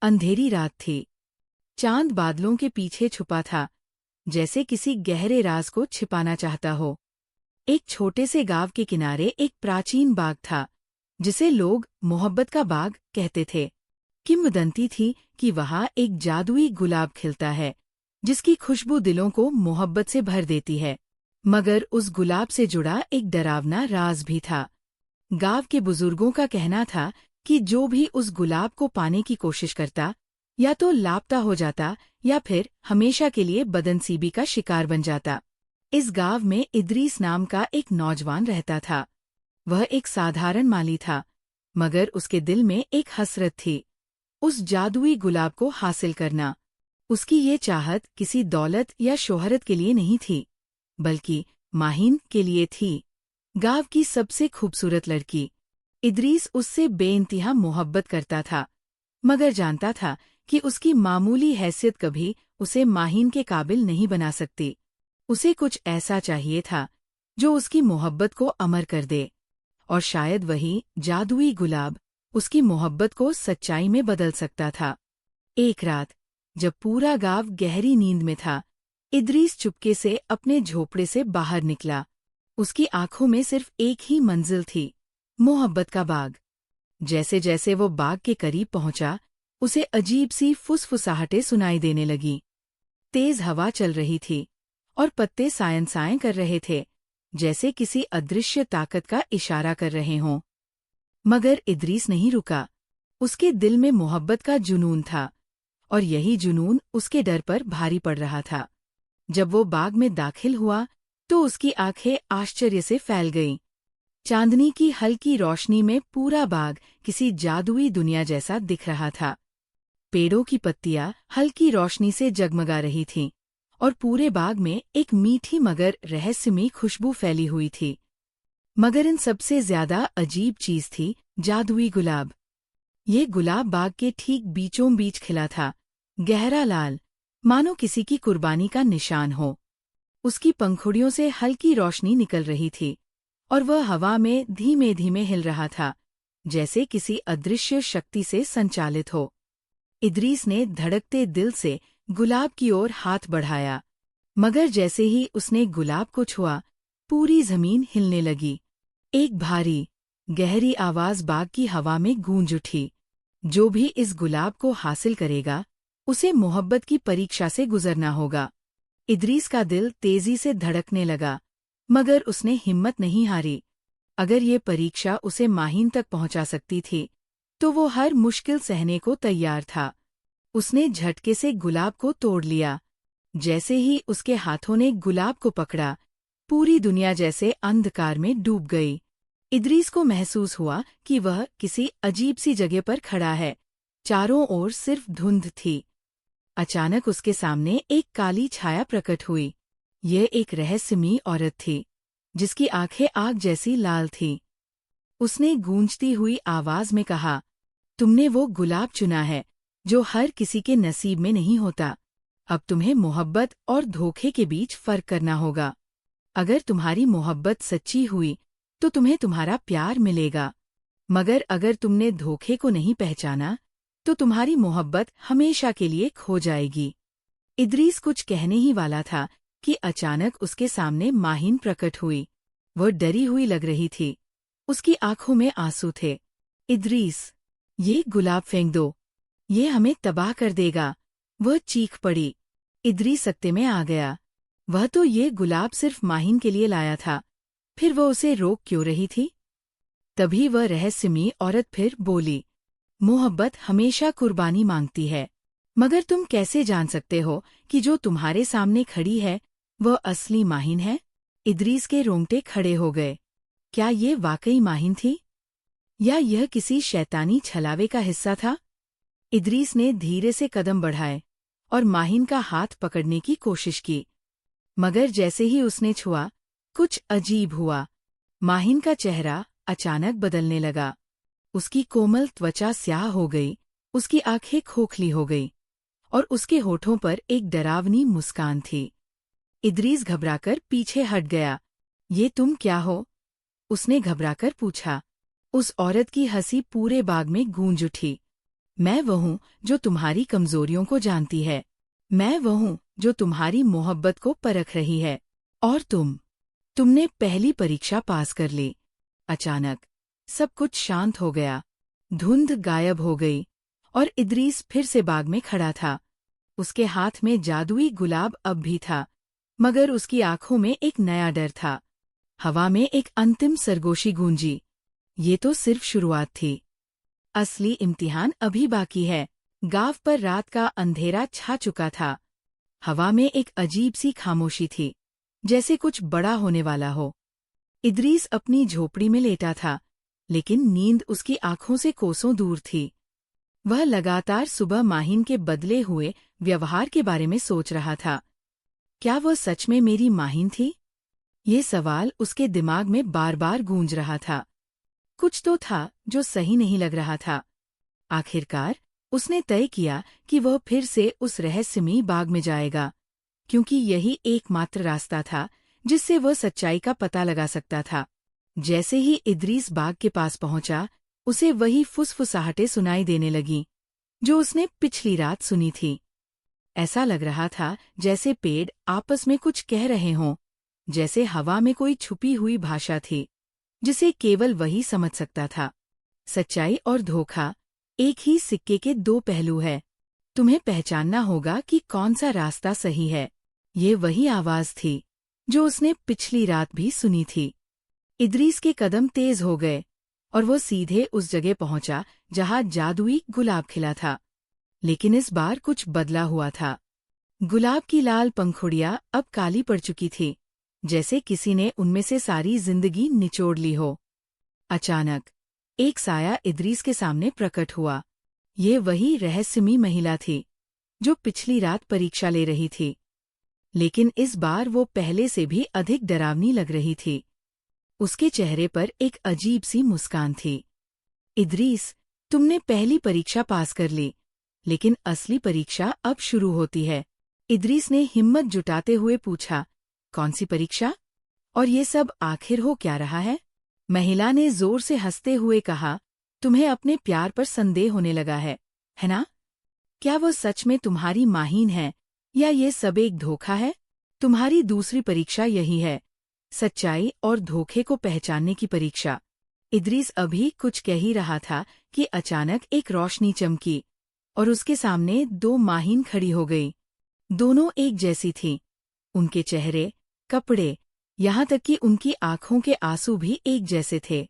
अंधेरी रात थी। चांद बादलों के पीछे छुपा था, जैसे किसी गहरे राज को छिपाना चाहता हो। एक छोटे से गांव के किनारे एक प्राचीन बाग था, जिसे लोग मोहब्बत का बाग कहते थे। किंवदंती थी कि वहां एक जादुई गुलाब खिलता है, जिसकी खुशबू दिलों को मोहब्बत से भर देती है। मगर उस गुलाब से जुड़ा एक डरावना राज भी था। गांव के बुजुर्गों का कहना था कि जो भी उस गुलाब को पाने की कोशिश करता, या तो लापता हो जाता या फिर हमेशा के लिए बदनसीबी का शिकार बन जाता। इस गांव में इदरीस नाम का एक नौजवान रहता था। वह एक साधारण माली था, मगर उसके दिल में एक हसरत थी, उस जादुई गुलाब को हासिल करना। उसकी ये चाहत किसी दौलत या शोहरत के लिए नहीं थी, बल्कि माहिन के लिए थी, गांव की सबसे खूबसूरत लड़की। इदरीस उससे बेइंतहा मोहब्बत करता था, मगर जानता था कि उसकी मामूली हैसियत कभी उसे माहिन के काबिल नहीं बना सकती। उसे कुछ ऐसा चाहिए था जो उसकी मोहब्बत को अमर कर दे, और शायद वही जादुई गुलाब उसकी मोहब्बत को सच्चाई में बदल सकता था। एक रात, जब पूरा गांव गहरी नींद में था, इदरीस चुपके से अपने झोपड़े से बाहर निकला। उसकी आंखों में सिर्फ एक ही मंजिल थी, मोहब्बत का बाग। जैसे जैसे वो बाग के करीब पहुंचा, उसे अजीब सी फुसफुसाहटें सुनाई देने लगीं। तेज हवा चल रही थी, और पत्ते सायन सायन कर रहे थे, जैसे किसी अदृश्य ताकत का इशारा कर रहे हों। मगर इदरीस नहीं रुका। उसके दिल में मोहब्बत का जुनून था, और यही जुनून उसके डर पर भारी पड़ रहा था। जब वो बाग में दाखिल हुआ, तो उसकी आंखें आश्चर्य से फैल गईं। चांदनी की हल्की रोशनी में पूरा बाग किसी जादुई दुनिया जैसा दिख रहा था। पेड़ों की पत्तियां हल्की रोशनी से जगमगा रही थीं, और पूरे बाग में एक मीठी मगर रहस्यमयी खुशबू फैली हुई थी। मगर इन सबसे ज्यादा अजीब चीज थी जादुई गुलाब। ये गुलाब बाग के ठीक बीचों बीच खिला था, गहरा लाल, मानो किसी की कुर्बानी का निशान हो। उसकी पंखुड़ियों से हल्की रोशनी निकल रही थी, और वह हवा में धीमे धीमे हिल रहा था, जैसे किसी अदृश्य शक्ति से संचालित हो। इदरीस ने धड़कते दिल से गुलाब की ओर हाथ बढ़ाया, मगर जैसे ही उसने गुलाब को छुआ, पूरी जमीन हिलने लगी। एक भारी, गहरी आवाज बाग की हवा में गूंज उठी। जो भी इस गुलाब को हासिल करेगा, उसे मोहब्बत की परीक्षा से गुजरना होगा। इदरीस का दिल तेजी से धड़कने लगा, मगर उसने हिम्मत नहीं हारी। अगर ये परीक्षा उसे माहिन तक पहुंचा सकती थी, तो वो हर मुश्किल सहने को तैयार था। उसने झटके से गुलाब को तोड़ लिया। जैसे ही उसके हाथों ने गुलाब को पकड़ा, पूरी दुनिया जैसे अंधकार में डूब गई। इदरीस को महसूस हुआ कि वह किसी अजीब सी जगह पर खड़ा है। चारों ओर सिर्फ धुंध थी। अचानक उसके सामने एक काली छाया प्रकट हुई। यह एक रहस्यमयी औरत थी, जिसकी आंखें आग जैसी लाल थीं। उसने गूंजती हुई आवाज में कहा, तुमने वो गुलाब चुना है जो हर किसी के नसीब में नहीं होता। अब तुम्हें मोहब्बत और धोखे के बीच फर्क करना होगा। अगर तुम्हारी मोहब्बत सच्ची हुई, तो तुम्हें तुम्हारा प्यार मिलेगा, मगर अगर तुमने धोखे को नहीं पहचाना, तो तुम्हारी मोहब्बत हमेशा के लिए खो जाएगी। इदरीस कुछ कहने ही वाला था कि अचानक उसके सामने माहिन प्रकट हुई। वह डरी हुई लग रही थी। उसकी आंखों में आंसू थे। इदरीस, ये गुलाब फेंक दो, ये हमें तबाह कर देगा, वह चीख पड़ी। इदरीस सत्ते में आ गया। वह तो ये गुलाब सिर्फ माहिन के लिए लाया था, फिर वह उसे रोक क्यों रही थी? तभी वह रहस्यमयी औरत फिर बोली, मोहब्बत हमेशा कुर्बानी मांगती है, मगर तुम कैसे जान सकते हो कि जो तुम्हारे सामने खड़ी है, वह असली माहिन है? इदरीस के रोंगटे खड़े हो गए। क्या ये वाकई माहिन थी, या यह किसी शैतानी छलावे का हिस्सा था? इदरीस ने धीरे से कदम बढ़ाए और माहिन का हाथ पकड़ने की कोशिश की, मगर जैसे ही उसने छुआ, कुछ अजीब हुआ। माहिन का चेहरा अचानक बदलने लगा। उसकी कोमल त्वचा स्याह हो गई, उसकी आंखें खोखली हो गई, और उसके होठों पर एक डरावनी मुस्कान थी। इदरीस घबराकर पीछे हट गया। ये तुम क्या हो? उसने घबराकर पूछा। उस औरत की हंसी पूरे बाग में गूंज उठी। मैं वो हूँ जो तुम्हारी कमजोरियों को जानती है। मैं वो हूँ जो तुम्हारी मोहब्बत को परख रही है। और तुमने पहली परीक्षा पास कर ली। अचानक सब कुछ शांत हो गया। धुंध गायब हो गई और इदरीस फिर से बाग में खड़ा था। उसके हाथ में जादुई गुलाब अब भी था, मगर उसकी आंखों में एक नया डर था। हवा में एक अंतिम सरगोशी गूंजी। ये तो सिर्फ शुरुआत थी। असली इम्तिहान अभी बाकी है। गांव पर रात का अंधेरा छा चुका था। हवा में एक अजीब सी खामोशी थी, जैसे कुछ बड़ा होने वाला हो। इदरीस अपनी झोपड़ी में लेटा था, लेकिन नींद उसकी आंखों से कोसों दूर थी। वह लगातार सुबह माहिन के बदले हुए व्यवहार के बारे में सोच रहा था। क्या वह सच में मेरी माहिन थी? ये सवाल उसके दिमाग में बार बार गूंज रहा था। कुछ तो था जो सही नहीं लग रहा था। आखिरकार उसने तय किया कि वह फिर से उस रहस्यमयी बाग में जाएगा, क्योंकि यही एकमात्र रास्ता था जिससे वह सच्चाई का पता लगा सकता था। जैसे ही इदरीस बाग के पास पहुंचा, उसे वही फुसफुसाहटें सुनाई देने लगीं जो उसने पिछली रात सुनी थी। ऐसा लग रहा था जैसे पेड़ आपस में कुछ कह रहे हों, जैसे हवा में कोई छुपी हुई भाषा थी जिसे केवल वही समझ सकता था। सच्चाई और धोखा एक ही सिक्के के दो पहलू है। तुम्हें पहचानना होगा कि कौन सा रास्ता सही है। ये वही आवाज थी जो उसने पिछली रात भी सुनी थी। इदरीस के कदम तेज हो गए और वो सीधे उस जगह पहुंचा जहां जादुई गुलाब खिला था। लेकिन इस बार कुछ बदला हुआ था। गुलाब की लाल पंखुड़ियां अब काली पड़ चुकी थी, जैसे किसी ने उनमें से सारी जिंदगी निचोड़ ली हो। अचानक एक साया इदरीस के सामने प्रकट हुआ। ये वही रहस्यमयी महिला थी जो पिछली रात परीक्षा ले रही थी, लेकिन इस बार वो पहले से भी अधिक डरावनी लग रही थी। उसके चेहरे पर एक अजीब सी मुस्कान थी। इदरीस, तुमने पहली परीक्षा पास कर ली, लेकिन असली परीक्षा अब शुरू होती है। इदरीस ने हिम्मत जुटाते हुए पूछा, कौन सी परीक्षा? और ये सब आखिर हो क्या रहा है? महिला ने जोर से हंसते हुए कहा, तुम्हें अपने प्यार पर संदेह होने लगा है ना? क्या वो सच में तुम्हारी माहिन है या ये सब एक धोखा है? तुम्हारी दूसरी परीक्षा यही है, सच्चाई और धोखे को पहचानने की परीक्षा। इदरीस अभी कुछ कह ही रहा था कि अचानक एक रोशनी चमकी और उसके सामने दो माहिन खड़ी हो गई। दोनों एक जैसी थीं। उनके चेहरे, कपड़े, यहाँ तक कि उनकी आंखों के आंसू भी एक जैसे थे।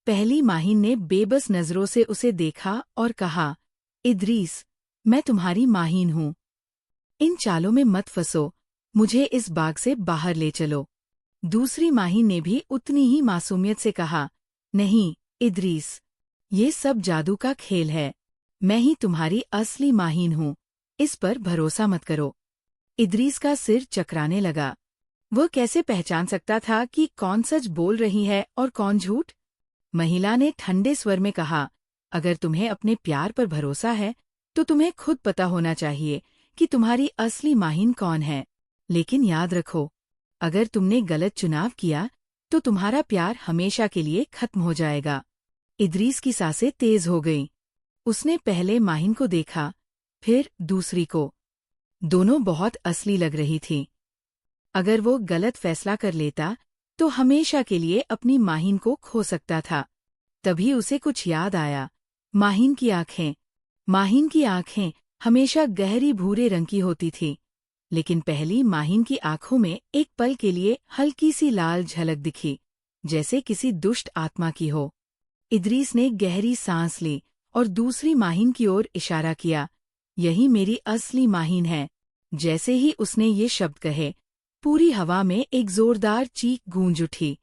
पहली माहिन ने बेबस नजरों से उसे देखा और कहा, इदरीस, मैं तुम्हारी माहिन हूँ। इन चालों में मत फंसो, मुझे इस बाग से बाहर ले चलो। दूसरी माहिन ने भी उतनी ही मासूमियत से कहा, नहीं इदरीस, ये सब जादू का खेल है। मैं ही तुम्हारी असली माहिन हूँ, इस पर भरोसा मत करो। इदरीस का सिर चकराने लगा। वह कैसे पहचान सकता था कि कौन सच बोल रही है और कौन झूठ? महिला ने ठंडे स्वर में कहा, अगर तुम्हें अपने प्यार पर भरोसा है तो तुम्हें खुद पता होना चाहिए कि तुम्हारी असली माहिन कौन है। लेकिन याद रखो, अगर तुमने गलत चुनाव किया तो तुम्हारा प्यार हमेशा के लिए खत्म हो जाएगा। इदरीस की सांसें तेज हो गईं। उसने पहले माहिन को देखा, फिर दूसरी को। दोनों बहुत असली लग रही थीं। अगर वो गलत फैसला कर लेता तो हमेशा के लिए अपनी माहिन को खो सकता था। तभी उसे कुछ याद आया। माहिन की आंखें। माहिन की आंखें हमेशा गहरी भूरे रंग की होती थीं, लेकिन पहली माहिन की आंखों में एक पल के लिए हल्की सी लाल झलक दिखी, जैसे किसी दुष्ट आत्मा की हो। इदरीस ने गहरी सांस ली और दूसरी माहिन की ओर इशारा किया, यही मेरी असली माहिन है। जैसे ही उसने ये शब्द कहे, पूरी हवा में एक जोरदार चीख गूंज उठी।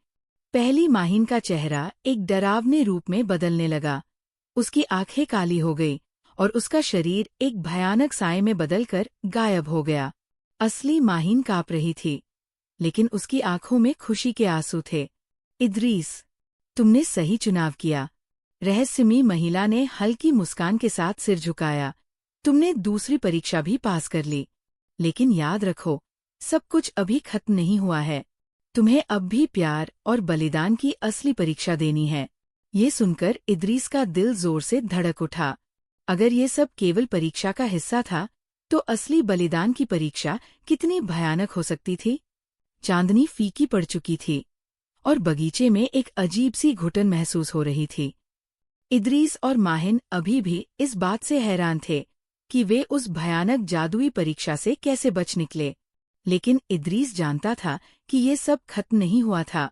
पहली माहिन का चेहरा एक डरावने रूप में बदलने लगा। उसकी आंखें काली हो गई और उसका शरीर एक भयानक साए में बदलकर गायब हो गया। असली माहिन कांप रही थी, लेकिन उसकी आंखों में खुशी के आंसू थे। इदरीस, तुमने सही चुनाव किया। रहस्यमयी महिला ने हल्की मुस्कान के साथ सिर झुकाया। तुमने दूसरी परीक्षा भी पास कर ली, लेकिन याद रखो, सब कुछ अभी खत्म नहीं हुआ है। तुम्हें अब भी प्यार और बलिदान की असली परीक्षा देनी है। ये सुनकर इदरीस का दिल जोर से धड़क उठा। अगर ये सब केवल परीक्षा का हिस्सा था, तो असली बलिदान की परीक्षा कितनी भयानक हो सकती थी। चांदनी फीकी पड़ चुकी थी और बगीचे में एक अजीब सी घुटन महसूस हो रही थी। इदरीस और माहिन अभी भी इस बात से हैरान थे कि वे उस भयानक जादुई परीक्षा से कैसे बच निकले। लेकिन इदरीस जानता था कि ये सब खत्म नहीं हुआ था।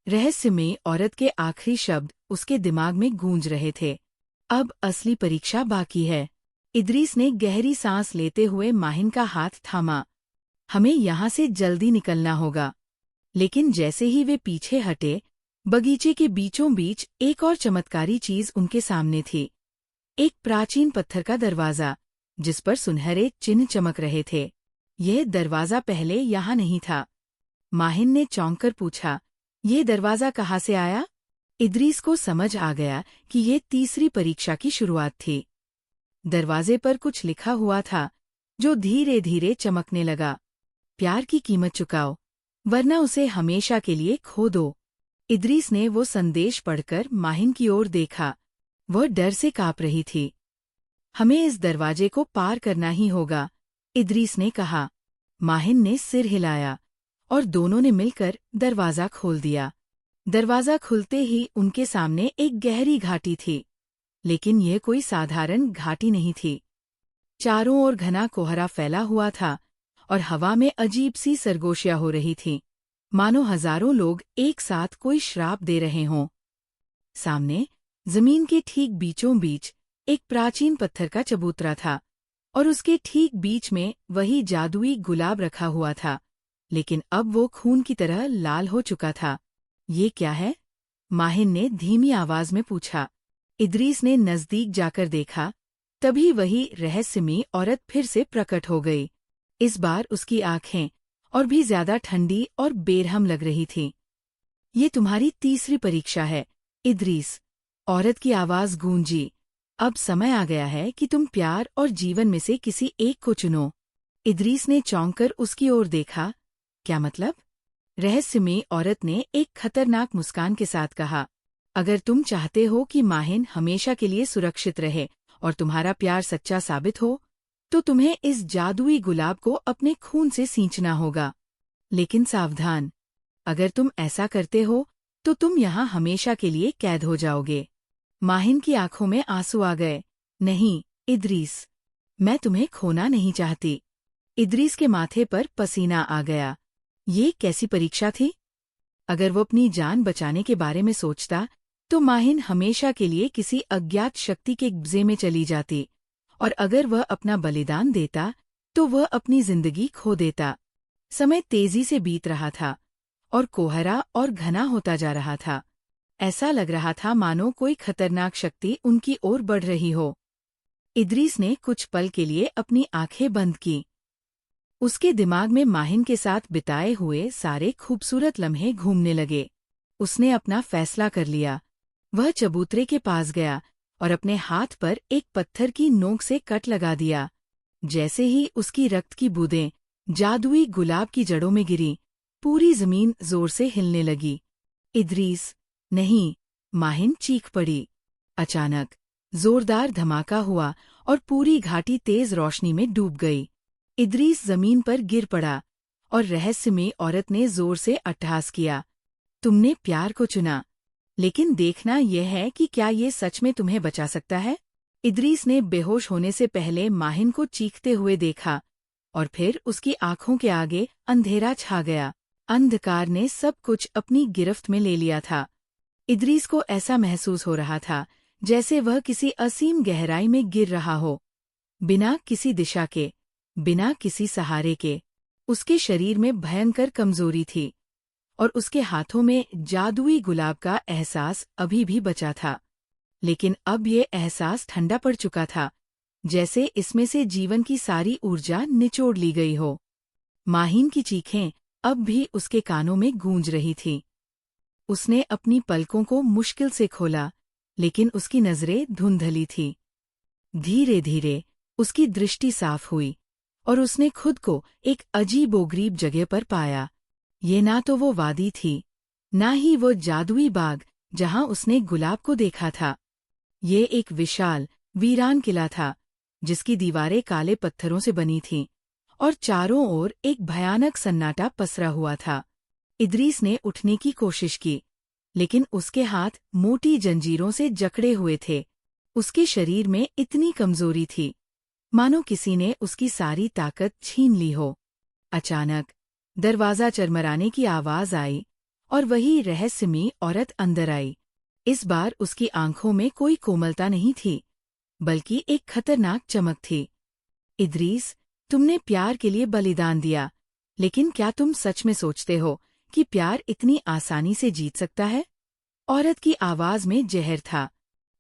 रहस्यमयी औरत के आखिरी शब्द उसके दिमाग में गूंज रहे थे। अब असली परीक्षा बाकी है। इदरीस ने गहरी सांस लेते हुए माहिन का हाथ थामा। हमें यहाँ से जल्दी निकलना होगा। लेकिन जैसे ही वे पीछे हटे, बगीचे के बीचों बीच एक और चमत्कारी चीज उनके सामने थी। एक प्राचीन पत्थर का दरवाजा, जिस पर सुनहरे चिन्ह चमक रहे थे। यह दरवाजा पहले यहाँ नहीं था। माहिन ने चौंक कर पूछा, ये दरवाजा कहाँ से आया? इदरीस को समझ आ गया कि ये तीसरी परीक्षा की शुरुआत थी। दरवाजे पर कुछ लिखा हुआ था, जो धीरे धीरे चमकने लगा। प्यार की कीमत चुकाओ, वरना उसे हमेशा के लिए खो दो। इदरीस ने वो संदेश पढ़कर माहिन की ओर देखा। वह डर से काँप रही थी। हमें इस दरवाजे को पार करना ही होगा, इदरीस ने कहा। माहिन ने सिर हिलाया और दोनों ने मिलकर दरवाजा खोल दिया। दरवाजा खुलते ही उनके सामने एक गहरी घाटी थी। लेकिन यह कोई साधारण घाटी नहीं थी। चारों ओर घना कोहरा फैला हुआ था और हवा में अजीब सी सरगोशियां हो रही थीं, मानो हजारों लोग एक साथ कोई श्राप दे रहे हों। सामने, जमीन के ठीक बीचों बीच एक प्राचीन पत्थर का चबूतरा था और उसके ठीक बीच में वही जादुई गुलाब रखा हुआ था। लेकिन अब वो खून की तरह लाल हो चुका था। ये क्या है? माहिन ने धीमी आवाज में पूछा। इदरीस ने नजदीक जाकर देखा, तभी वही रहस्यमयी औरत फिर से प्रकट हो गई। इस बार उसकी आंखें और भी ज्यादा ठंडी और बेरहम लग रही थीं। ये तुम्हारी तीसरी परीक्षा है, इदरीस, औरत की आवाज गूंजी। अब समय आ गया है कि तुम प्यार और जीवन में से किसी एक को चुनो। इदरीस ने चौंककर उसकी ओर देखा। क्या मतलब? रहस्यमयी औरत ने एक खतरनाक मुस्कान के साथ कहा, अगर तुम चाहते हो कि माहिन हमेशा के लिए सुरक्षित रहे और तुम्हारा प्यार सच्चा साबित हो, तो तुम्हें इस जादुई गुलाब को अपने खून से सींचना होगा। लेकिन सावधान, अगर तुम ऐसा करते हो, तो तुम यहाँ हमेशा के लिए कैद हो जाओगे। माहिन की आंखों में आंसू आ गए। नहीं, इदरीस, मैं तुम्हें खोना नहीं चाहती। इदरीस के माथे पर पसीना आ गया। ये कैसी परीक्षा थी? अगर वो अपनी जान बचाने के बारे में सोचता, तो माहिन हमेशा के लिए किसी अज्ञात शक्ति के कब्जे में चली जाती, और अगर वह अपना बलिदान देता, तो वह अपनी जिंदगी खो देता। समय तेजी से बीत रहा था और कोहरा और घना होता जा रहा था। ऐसा लग रहा था मानो कोई खतरनाक शक्ति उनकी ओर बढ़ रही हो। इदरीस ने कुछ पल के लिए अपनी आंखें बंद की। उसके दिमाग में माहिन के साथ बिताए हुए सारे खूबसूरत लम्हे घूमने लगे। उसने अपना फैसला कर लिया। वह चबूतरे के पास गया और अपने हाथ पर एक पत्थर की नोक से कट लगा दिया। जैसे ही उसकी रक्त की बूंदें जादुई गुलाब की जड़ों में गिरी, पूरी जमीन जोर से हिलने लगी। इदरीस, नहीं! माहिन चीख पड़ी। अचानक जोरदार धमाका हुआ और पूरी घाटी तेज रोशनी में डूब गई। इदरीस जमीन पर गिर पड़ा और रहस्यमयी औरत ने जोर से अट्टहास किया। तुमने प्यार को चुना, लेकिन देखना यह है कि क्या ये सच में तुम्हें बचा सकता है। इदरीस ने बेहोश होने से पहले माहिन को चीखते हुए देखा और फिर उसकी आंखों के आगे अंधेरा छा गया। अंधकार ने सब कुछ अपनी गिरफ्त में ले लिया था। इदरीस को ऐसा महसूस हो रहा था जैसे वह किसी असीम गहराई में गिर रहा हो, बिना किसी दिशा के, बिना किसी सहारे के। उसके शरीर में भयंकर कमजोरी थी और उसके हाथों में जादुई गुलाब का एहसास अभी भी बचा था। लेकिन अब ये एहसास ठंडा पड़ चुका था, जैसे इसमें से जीवन की सारी ऊर्जा निचोड़ ली गई हो। माहिन की चीखें अब भी उसके कानों में गूंज रही थीं। उसने अपनी पलकों को मुश्किल से खोला, लेकिन उसकी नजरें धुंधली थीं। धीरे धीरे उसकी दृष्टि साफ हुई और उसने खुद को एक अजीबोगरीब जगह पर पाया। ये ना तो वो वादी थी, ना ही वो जादुई बाग जहां उसने गुलाब को देखा था। ये एक विशाल, वीरान किला था, जिसकी दीवारें काले पत्थरों से बनी थीं, और चारों ओर एक भयानक सन्नाटा पसरा हुआ था। इदरीस ने उठने की कोशिश की, लेकिन उसके हाथ मोटी जंजीरों से जकड़े हुए थे। उसके शरीर में इतनी कमजोरी थी, मानो किसी ने उसकी सारी ताकत छीन ली हो। अचानक दरवाजा चरमराने की आवाज आई, और वही रहस्यमयी औरत अंदर आई। इस बार उसकी आंखों में कोई कोमलता नहीं थी, बल्कि एक खतरनाक चमक थी। इदरीस, तुमने प्यार के लिए बलिदान दिया, लेकिन क्या तुम सच में सोचते हो कि प्यार इतनी आसानी से जीत सकता है? औरत की आवाज में जहर था।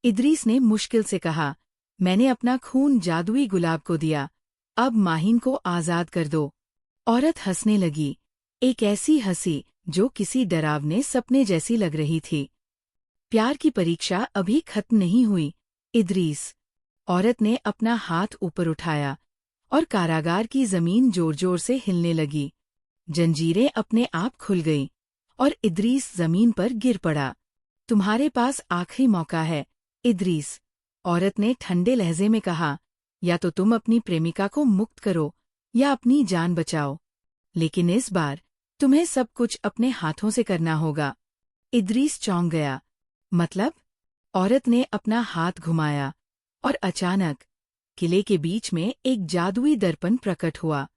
इदरीस ने मुश्किल से कहा, मैंने अपना खून जादुई गुलाब को दिया, अब माहिन को आजाद कर दो। औरत हंसने लगी, एक ऐसी हंसी जो किसी डरावने सपने जैसी लग रही थी। प्यार की परीक्षा अभी खत्म नहीं हुई, इदरीस। औरत ने अपना हाथ ऊपर उठाया, और कारागार की जमीन जोर जोर से हिलने लगी। जंजीरें अपने आप खुल गईं, और इदरीस जमीन पर गिर पड़ा। तुम्हारे पास आखिरी मौका है, इदरीस, औरत ने ठंडे लहजे में कहा। या तो तुम अपनी प्रेमिका को मुक्त करो, या अपनी जान बचाओ। लेकिन इस बार तुम्हें सब कुछ अपने हाथों से करना होगा। इदरीस चौंक गया। मतलब? औरत ने अपना हाथ घुमाया, और अचानक किले के बीच में एक जादुई दर्पण प्रकट हुआ।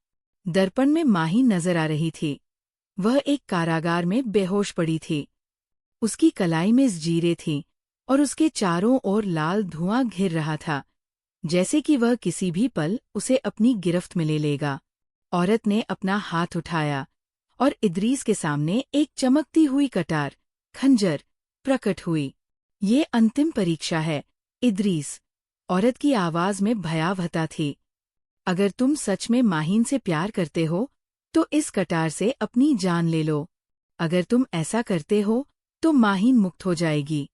दर्पण में माहिन नजर आ रही थी। वह एक कारागार में बेहोश पड़ी थी। उसकी कलाई में जंजीरें थीं, और उसके चारों ओर लाल धुआं घिर रहा था, जैसे कि वह किसी भी पल उसे अपनी गिरफ्त में ले लेगा। औरत ने अपना हाथ उठाया, और इदरीस के सामने एक चमकती हुई कटार, खंजर, प्रकट हुई। ये अंतिम परीक्षा है, इदरीस। औरत की आवाज में भयावहता थी। अगर तुम सच में माहिन से प्यार करते हो, तो इस कटार से अपनी जान ले लो। अगर तुम ऐसा करते हो, तो माहिन मुक्त हो जाएगी।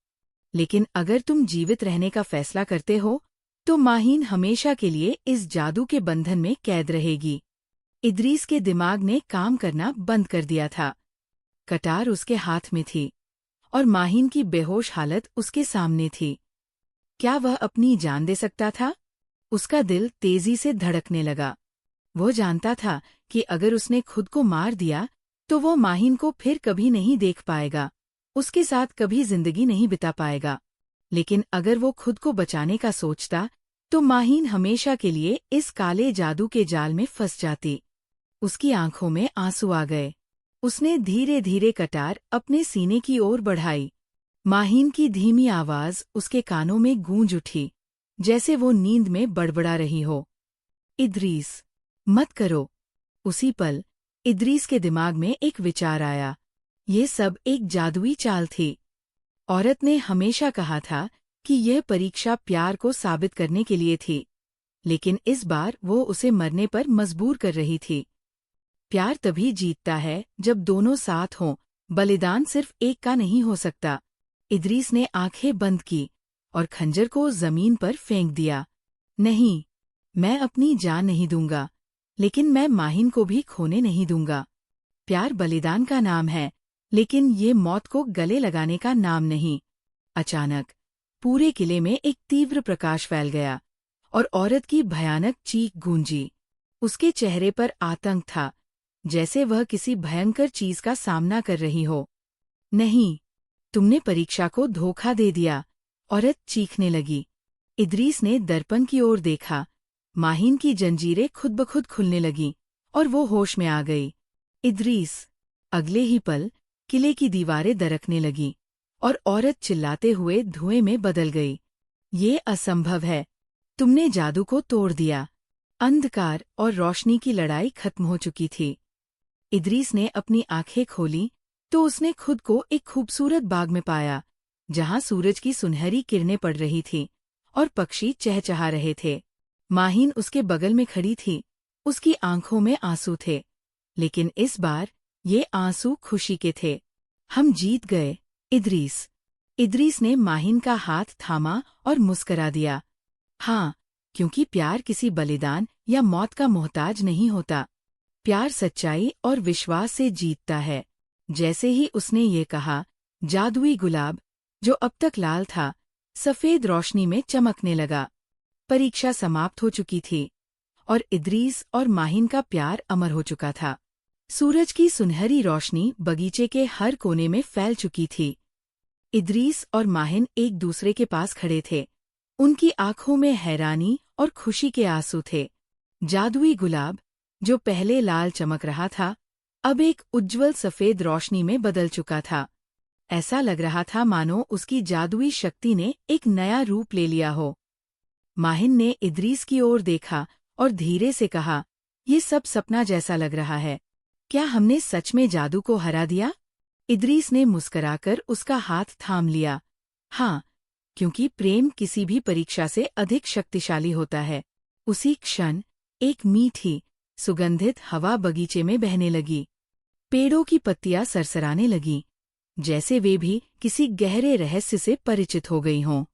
लेकिन अगर तुम जीवित रहने का फैसला करते हो, तो माहिन हमेशा के लिए इस जादू के बंधन में कैद रहेगी। इदरीस के दिमाग ने काम करना बंद कर दिया था। कटार उसके हाथ में थी, और माहिन की बेहोश हालत उसके सामने थी। क्या वह अपनी जान दे सकता था? उसका दिल तेजी से धड़कने लगा। वो जानता था कि अगर उसने खुद को मार दिया, तो वो माहिन को फिर कभी नहीं देख पाएगा, उसके साथ कभी जिंदगी नहीं बिता पाएगा। लेकिन अगर वो खुद को बचाने का सोचता, तो माहिन हमेशा के लिए इस काले जादू के जाल में फंस जाती। उसकी आंखों में आंसू आ गए। उसने धीरे धीरे कटार अपने सीने की ओर बढ़ाई। माहिन की धीमी आवाज उसके कानों में गूंज उठी, जैसे वो नींद में बड़बड़ा रही हो। इदरीस, मत करो। उसी पल इदरीस के दिमाग में एक विचार आया। ये सब एक जादुई चाल थी। औरत ने हमेशा कहा था कि यह परीक्षा प्यार को साबित करने के लिए थी, लेकिन इस बार वो उसे मरने पर मजबूर कर रही थी। प्यार तभी जीतता है जब दोनों साथ हों, बलिदान सिर्फ एक का नहीं हो सकता। इदरीस ने आंखें बंद की, और खंजर को जमीन पर फेंक दिया। नहीं, मैं अपनी जान नहीं दूंगा, लेकिन मैं माहिन को भी खोने नहीं दूंगा। प्यार बलिदान का नाम है, लेकिन ये मौत को गले लगाने का नाम नहीं। अचानक पूरे किले में एक तीव्र प्रकाश फैल गया, और औरत की भयानक चीख गूंजी। उसके चेहरे पर आतंक था, जैसे वह किसी भयंकर चीज का सामना कर रही हो। नहीं, तुमने परीक्षा को धोखा दे दिया, औरत चीखने लगी। इदरीस ने दर्पण की ओर देखा। माहिन की जंजीरें खुद ब खुद खुलने लगीं, और वो होश में आ गई। इदरीस। अगले ही पल किले की दीवारें दरकने लगीं, और औरत चिल्लाते हुए धुएं में बदल गई। ये असंभव है, तुमने जादू को तोड़ दिया। अंधकार और रोशनी की लड़ाई खत्म हो चुकी थी। इदरीस ने अपनी आंखें खोलीं, तो उसने खुद को एक खूबसूरत बाग में पाया, जहां सूरज की सुनहरी किरणें पड़ रही थीं, और पक्षी चहचहा रहे थे। माहिन उसके बगल में खड़ी थी, उसकी आंखों में आंसू थे, लेकिन इस बार ये आंसू खुशी के थे। हम जीत गए, इदरीस। इदरीस ने माहिन का हाथ थामा और मुस्करा दिया। हाँ, क्योंकि प्यार किसी बलिदान या मौत का मोहताज नहीं होता। प्यार सच्चाई और विश्वास से जीतता है। जैसे ही उसने ये कहा, जादुई गुलाब, जो अब तक लाल था, सफेद रोशनी में चमकने लगा। परीक्षा समाप्त हो चुकी थी और इदरीस और माहिन का प्यार अमर हो चुका था। सूरज की सुनहरी रोशनी बगीचे के हर कोने में फैल चुकी थी। इदरीस और माहिन एक दूसरे के पास खड़े थे। उनकी आंखों में हैरानी और खुशी के आंसू थे। जादुई गुलाब, जो पहले लाल चमक रहा था, अब एक उज्ज्वल सफेद रोशनी में बदल चुका था। ऐसा लग रहा था मानो उसकी जादुई शक्ति ने एक नया रूप ले लिया हो। माहिन ने इदरीस की ओर देखा और धीरे से कहा, "ये सब सपना जैसा लग रहा है। क्या हमने सच में जादू को हरा दिया?" इदरीस ने मुस्कुराकर उसका हाथ थाम लिया। हाँ, क्योंकि प्रेम किसी भी परीक्षा से अधिक शक्तिशाली होता है। उसी क्षण एक मीठी, सुगंधित हवा बगीचे में बहने लगी। पेड़ों की पत्तियां सरसराने लगीं, जैसे वे भी किसी गहरे रहस्य से परिचित हो गई हों।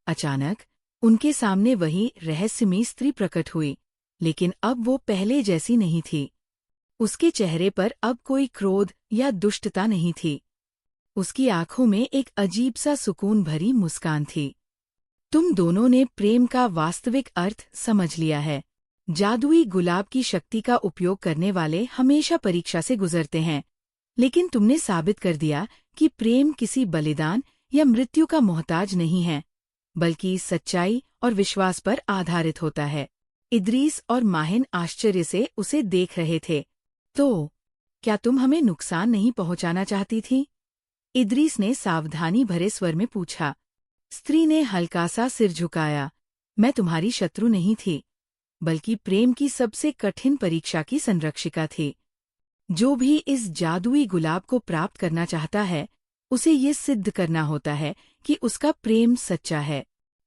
अचानक उनके सामने वही रहस्यमयी स्त्री प्रकट हुई, लेकिन अब वो पहले जैसी नहीं थी। उसके चेहरे पर अब कोई क्रोध या दुष्टता नहीं थी। उसकी आंखों में एक अजीब सा सुकून भरी मुस्कान थी। "तुम दोनों ने प्रेम का वास्तविक अर्थ समझ लिया है। जादुई गुलाब की शक्ति का उपयोग करने वाले हमेशा परीक्षा से गुजरते हैं, लेकिन तुमने साबित कर दिया कि प्रेम किसी बलिदान या मृत्यु का मोहताज नहीं है, बल्कि सच्चाई और विश्वास पर आधारित होता है। इदरीस और माहिन आश्चर्य से उसे देख रहे थे। "तो, क्या तुम हमें नुकसान नहीं पहुंचाना चाहती थी?" इदरीस ने सावधानी भरे स्वर में पूछा। स्त्री ने हल्का सा सिर झुकाया। "मैं तुम्हारी शत्रु नहीं थी, बल्कि प्रेम की सबसे कठिन परीक्षा की संरक्षिका थी। जो भी इस जादुई गुलाब को प्राप्त करना चाहता है, उसे ये सिद्ध करना होता है कि उसका प्रेम सच्चा है।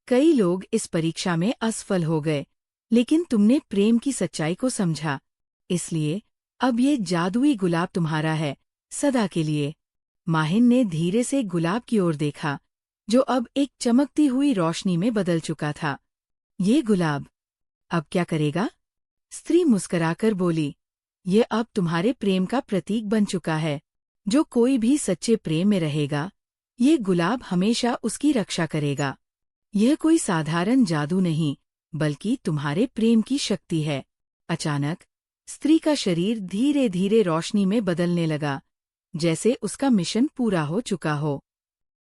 कई लोग इस परीक्षा में असफल हो गए, लेकिन तुमने प्रेम की सच्चाई को समझा, इसलिए अब ये जादुई गुलाब तुम्हारा है, सदा के लिए।" माहिन ने धीरे से गुलाब की ओर देखा, जो अब एक चमकती हुई रोशनी में बदल चुका था। "ये गुलाब अब क्या करेगा?" स्त्री मुस्कुराकर बोली, "ये अब तुम्हारे प्रेम का प्रतीक बन चुका है। जो कोई भी सच्चे प्रेम में रहेगा, ये गुलाब हमेशा उसकी रक्षा करेगा। यह कोई साधारण जादू नहीं, बल्कि तुम्हारे प्रेम की शक्ति है।" अचानक स्त्री का शरीर धीरे धीरे रोशनी में बदलने लगा, जैसे उसका मिशन पूरा हो चुका हो।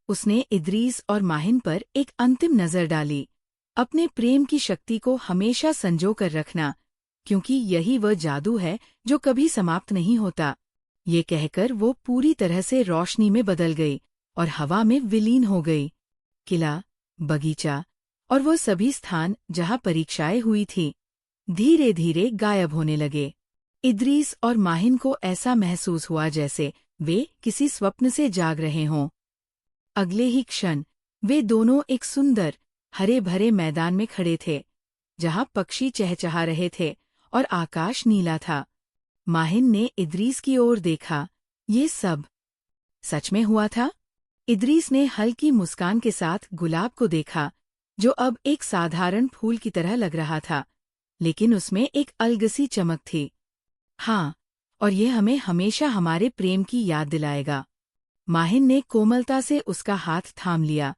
उसने इदरीस और माहिन पर एक अंतिम नजर डाली। "अपने प्रेम की शक्ति को हमेशा संजो कर रखना, क्योंकि यही वह जादू है जो कभी समाप्त नहीं होता।" ये कहकर वो पूरी तरह से रोशनी में बदल गई और हवा में विलीन हो गई। किला, बगीचा और वो सभी स्थान जहाँ परीक्षाएं हुई थीं, धीरे धीरे गायब होने लगे। इदरीस और माहिन को ऐसा महसूस हुआ जैसे वे किसी स्वप्न से जाग रहे हों। अगले ही क्षण वे दोनों एक सुंदर, हरे भरे मैदान में खड़े थे, जहाँ पक्षी चहचहा रहे थे और आकाश नीला था। माहिन ने इदरीस की ओर देखा। "ये सब सच में हुआ था?" इदरीस ने हल्की मुस्कान के साथ गुलाब को देखा, जो अब एक साधारण फूल की तरह लग रहा था, लेकिन उसमें एक अलगसी चमक थी। "हाँ, और ये हमें हमेशा हमारे प्रेम की याद दिलाएगा।" माहिन ने कोमलता से उसका हाथ थाम लिया।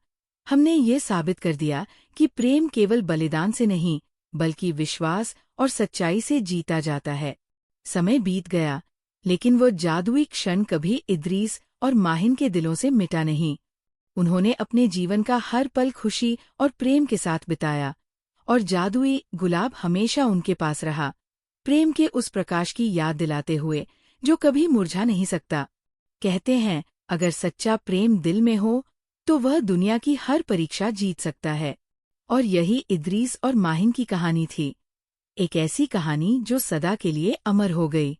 "हमने ये साबित कर दिया कि प्रेम केवल बलिदान से नहीं, बल्कि विश्वास और सच्चाई से जीता जाता है।" समय बीत गया, लेकिन वो जादुई क्षण कभी इदरीस और माहिन के दिलों से मिटा नहीं। उन्होंने अपने जीवन का हर पल खुशी और प्रेम के साथ बिताया, और जादुई गुलाब हमेशा उनके पास रहा, प्रेम के उस प्रकाश की याद दिलाते हुए जो कभी मुरझा नहीं सकता। कहते हैं, अगर सच्चा प्रेम दिल में हो, तो वह दुनिया की हर परीक्षा जीत सकता है। और यही इदरीस और माहिन की कहानी थी। एक ऐसी कहानी जो सदा के लिए अमर हो गई।